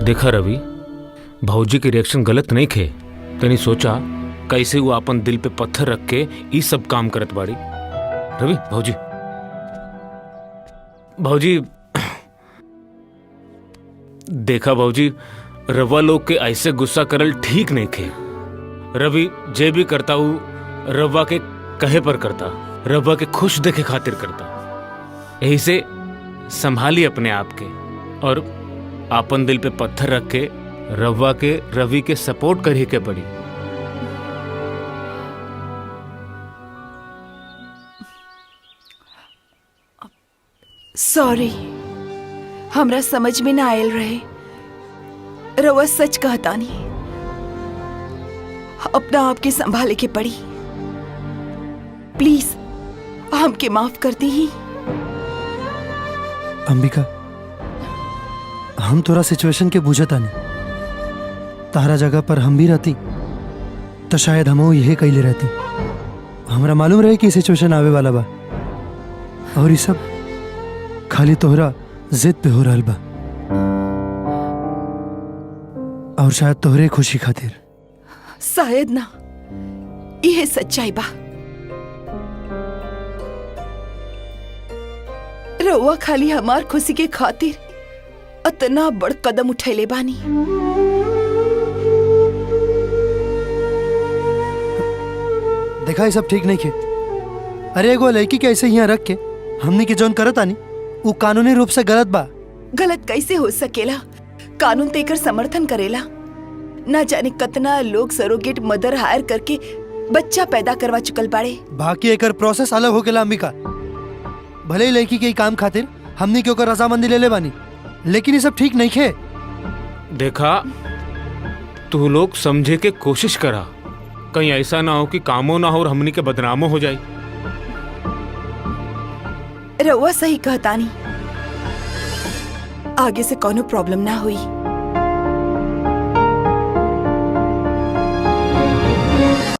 देखा रवि, भौजी के रिएक्शन गलत नहीं थे। तनी सोचा कैसे वो अपन दिल पे पत्थर रख के ये सब काम करत बाड़ी। रवि भौजी, भौजी देखा भौजी, रवा लोग के ऐसे गुस्सा करल ठीक नहीं थे। रवि जे भी करता हूँ रवा के कहे पर करता, रवा के खुश देखे खातिर करता। यही से संभाली अपने आप के और अपन दिल पे पत्थर रख के रवा के रवि के सपोर्ट कर ही के पड़ी। सॉरी, हमरा समझ में ना आयल रहे। रवा सच कहता नहीं, अपना आप के संभाले के पड़ी। प्लीज हमके माफ कर दी ही। अंबिका, हम तोरा सिचुएशन के बुझता नहीं। तारा जगह पर हम भी रहती तो शायद हम यही कैले रहती। हमरा मालूम रहे कि सिचुएशन आवे वाला बा और ये सब खाली तोहरा जिद पे हो रहा बा और शायद तोहरे खुशी खातिर। शायद ना, यह सच्चाई बा। रउआ खाली हमार खुशी के खातिर इतना बड़ कदम उठैले बानी। देखा ये सब ठीक नहीं खे। अरे एगो लड़की के ऐसे यहाँ रख के हमने के जौन करत आनी वो कानूनी रूप से गलत बा। गलत कैसे हो सकेला? कानून तेकर समर्थन करेला। ना जाने कितना लोग सरोगेट मदर हायर करके बच्चा पैदा करवा चुकल बाड़े। बाकी एकर प्रोसेस अलग हो गेला अंबिका। भले ही लड़की के काम खातिर हमने के ओकर रजामंदी ले ले बानी, लेकिन ये सब ठीक नहीं खे। देखा, तू लोग समझे के कोशिश करा, कहीं ऐसा ना हो कि कामो ना हो और हमनी के बदनामो हो जाए। रउआ सही कहतानी, आगे से कोनो प्रॉब्लम ना हुई।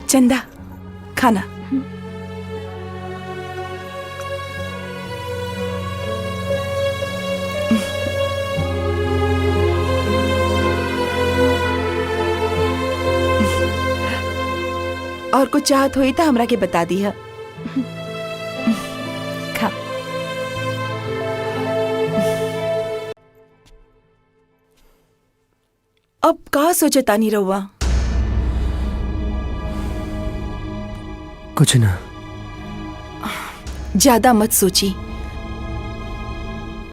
चंदा, खाना। और कुछ चाहत हुई तो हमरा के बता दी है। खा। अब का सोचतानी रउआ? कुछ ना। ज्यादा मत सोची।